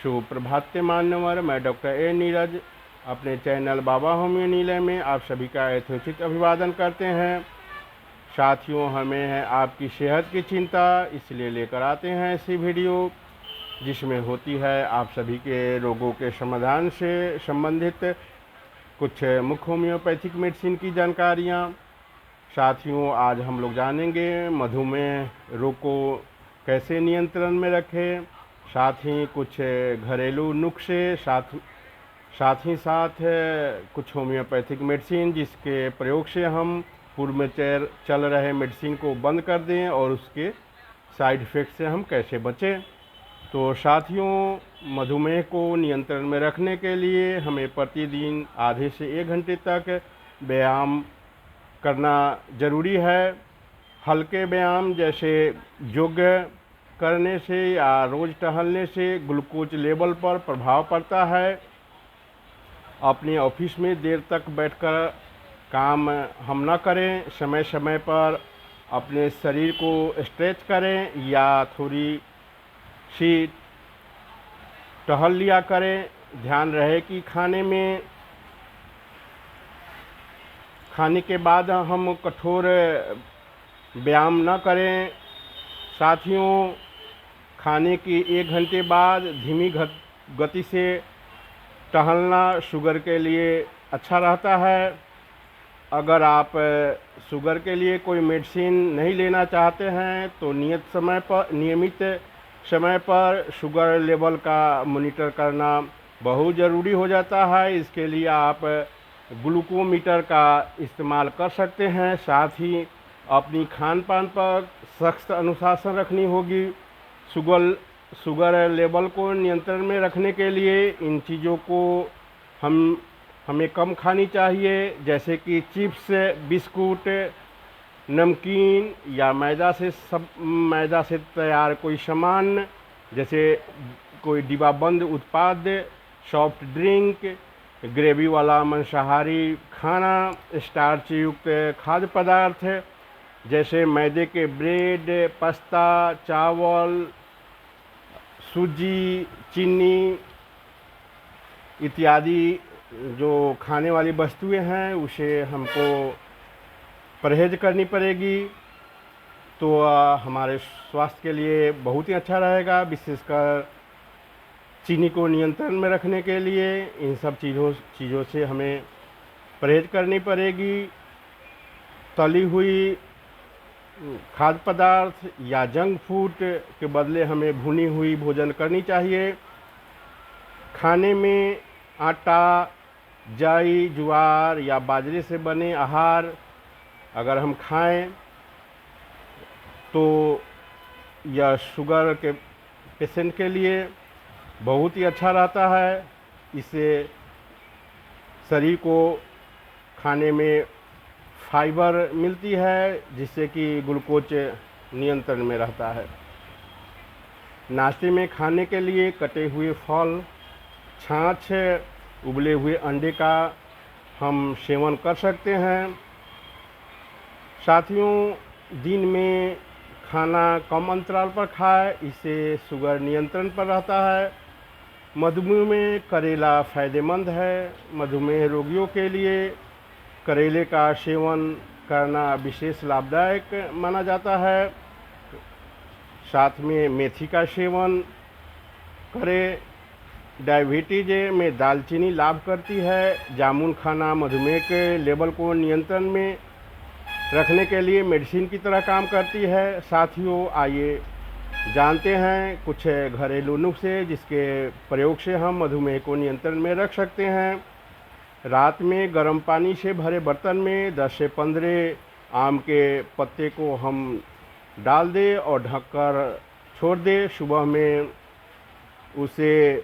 सुप्रभात मान्यवर। मैं डॉक्टर ए नीरज अपने चैनल बाबा होम्यो नीलय में आप सभी का यथोचित अभिवादन करते हैं। साथियों, हमें है आपकी सेहत की चिंता, इसलिए लेकर आते हैं ऐसी वीडियो जिसमें होती है आप सभी के रोगों के समाधान से संबंधित कुछ मुख्य होम्योपैथिक मेडिसिन की जानकारियाँ। साथियों, आज हम लोग जानेंगे मधुमेह रोग को कैसे नियंत्रण में रखें, साथ ही कुछ घरेलू नुस्खे, साथ ही कुछ होम्योपैथिक मेडिसिन जिसके प्रयोग से हम पूर्व में चल रहे मेडिसिन को बंद कर दें और उसके साइड इफ़ेक्ट से हम कैसे बचें। तो साथियों, मधुमेह को नियंत्रण में रखने के लिए हमें प्रतिदिन आधे से 1 घंटे तक व्यायाम करना ज़रूरी है। हल्के व्यायाम जैसे योग करने से या रोज़ टहलने से ग्लूकोज लेवल पर प्रभाव पड़ता है। अपने ऑफिस में देर तक बैठकर काम हम ना करें, समय समय पर अपने शरीर को स्ट्रेच करें या थोड़ी सी टहल लिया करें। ध्यान रहे कि खाने के बाद हम कठोर व्यायाम न करें। साथियों, खाने की 1 घंटे बाद धीमी गति से टहलना शुगर के लिए अच्छा रहता है। अगर आप शुगर के लिए कोई मेडिसिन नहीं लेना चाहते हैं तो नियमित समय पर शुगर लेवल का मॉनिटर करना बहुत ज़रूरी हो जाता है। इसके लिए आप ग्लूकोमीटर का इस्तेमाल कर सकते हैं। साथ ही अपनी खान पान पर सख्त अनुशासन रखनी होगी। शुगर लेवल को नियंत्रण में रखने के लिए इन चीज़ों को हमें कम खानी चाहिए, जैसे कि चिप्स, बिस्कुट, नमकीन या मैदा से तैयार कोई सामान, जैसे कोई डिब्बाबंद उत्पाद, सॉफ्ट ड्रिंक, ग्रेवी वाला मांसाहारी खाना, स्टार्च युक्त खाद्य पदार्थ जैसे मैदे के ब्रेड, पास्ता, चावल, सूजी, चीनी इत्यादि जो खाने वाली वस्तुएं हैं उसे हमको परहेज करनी पड़ेगी। तो हमारे स्वास्थ्य के लिए बहुत ही अच्छा रहेगा। विशेषकर चीनी को नियंत्रण में रखने के लिए इन सब चीज़ों से हमें परहेज करनी पड़ेगी। तली हुई खाद्य पदार्थ या जंक फूड के बदले हमें भुनी हुई भोजन करनी चाहिए। खाने में आटा, जई, ज्वार या बाजरे से बने आहार अगर हम खाएं तो यह शुगर के पेशेंट के लिए बहुत ही अच्छा रहता है। इससे शरीर को खाने में फाइबर मिलती है जिससे कि ग्लूकोज नियंत्रण में रहता है। नाश्ते में खाने के लिए कटे हुए फल, छाछ, उबले हुए अंडे का हम सेवन कर सकते हैं। साथियों, दिन में खाना कम अंतराल पर खाएं, इससे शुगर नियंत्रण पर रहता है। मधुमेह में करेला फ़ायदेमंद है। मधुमेह रोगियों के लिए करेले का सेवन करना विशेष लाभदायक माना जाता है। साथ में मेथी का सेवन करें। डायबिटीज में दालचीनी लाभ करती है। जामुन खाना मधुमेह के लेवल को नियंत्रण में रखने के लिए मेडिसिन की तरह काम करती है। साथियों, आइए जानते हैं कुछ घरेलू नुस्खे जिसके प्रयोग से हम मधुमेह को नियंत्रण में रख सकते हैं। रात में गर्म पानी से भरे बर्तन में 10 से 15 आम के पत्ते को हम डाल दें और ढककर छोड़ दें। सुबह में उसे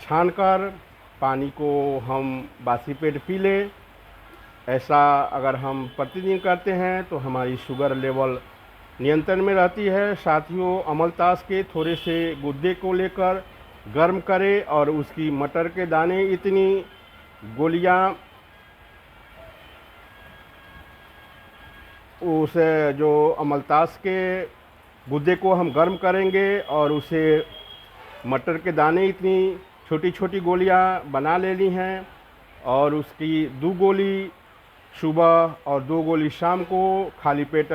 छानकर पानी को हम बासी पेट पी लें। ऐसा अगर हम प्रतिदिन करते हैं तो हमारी शुगर लेवल नियंत्रण में रहती है। साथियों, अमलतास के थोड़े से गुद्दे को लेकर गर्म करें और उसकी मटर के दाने इतनी गोलियां उस जो अमलतास के गुद्दे को हम गर्म करेंगे और उसे मटर के दाने इतनी छोटी छोटी गोलियां बना लेनी हैं और उसकी 2 गोली सुबह और 2 गोली शाम को खाली पेट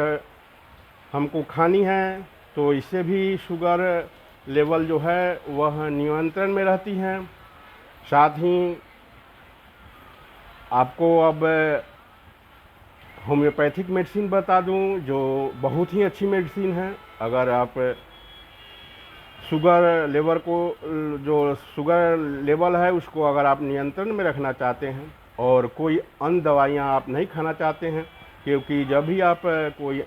हमको खानी है। तो इससे भी शुगर लेवल जो है वह नियंत्रण में रहती है। साथ ही आपको अब होम्योपैथिक मेडिसिन बता दूं जो बहुत ही अच्छी मेडिसिन है। अगर आप शुगर लेवल को जो शुगर लेवल है उसको अगर आप नियंत्रण में रखना चाहते हैं और कोई अन्य दवाइयाँ आप नहीं खाना चाहते हैं, क्योंकि जब भी आप कोई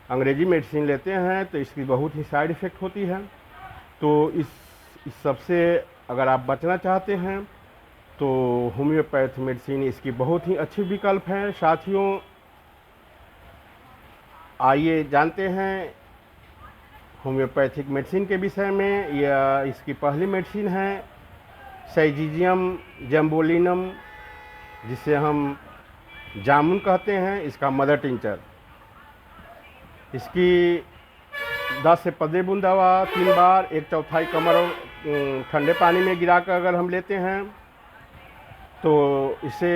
अंग्रेजी मेडिसिन लेते हैं तो इसकी बहुत ही साइड इफ़ेक्ट होती है। तो इस सब से अगर आप बचना चाहते हैं तो होम्योपैथ मेडिसिन इसकी बहुत ही अच्छी विकल्प है। साथियों, आइए जानते हैं होम्योपैथिक मेडिसिन के विषय में। यह इसकी पहली मेडिसिन है साइज़िजियम जैम्बोलिनम, जिसे हम जामुन कहते हैं। इसका मदर टिंचर, इसकी 10 से 15 बूंद दवा 3 बार 1/4 कमर ठंडे पानी में गिरा कर अगर हम लेते हैं तो इससे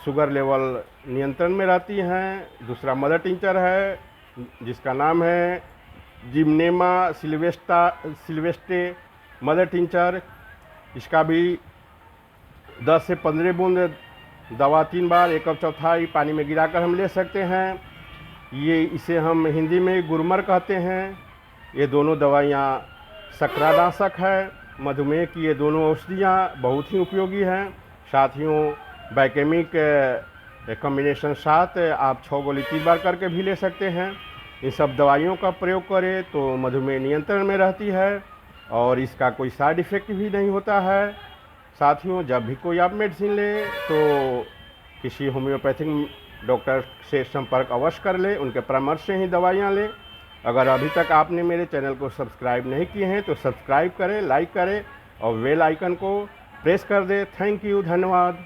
शुगर लेवल नियंत्रण में रहती हैं। दूसरा मदर टिंचर है जिसका नाम है जिम्नेमा सिल्वेस्टे मदर टिंचर। इसका भी 10 से 15 बूंद दवा 3 बार 1/4 पानी में गिराकर हम ले सकते हैं। इसे हम हिंदी में गुरमर कहते हैं। ये दोनों दवाइयाँ शर्करानाशक है। मधुमेह की ये दोनों औषधियाँ बहुत ही उपयोगी हैं। साथियों, बाइकेमिक कॉम्बिनेशन 7 आप 6 गोली 3 बार करके भी ले सकते हैं। इन सब दवाइयों का प्रयोग करें तो मधुमेह नियंत्रण में रहती है और इसका कोई साइड इफ़ेक्ट भी नहीं होता है। साथियों, जब भी कोई आप मेडिसिन लें तो किसी होम्योपैथिक डॉक्टर से संपर्क अवश्य कर लें, उनके परामर्श से ही दवाइयाँ लें। अगर अभी तक आपने मेरे चैनल को सब्सक्राइब नहीं किए हैं तो सब्सक्राइब करें, लाइक करें और बेल आइकन को प्रेस कर दें। थैंक यू, धन्यवाद।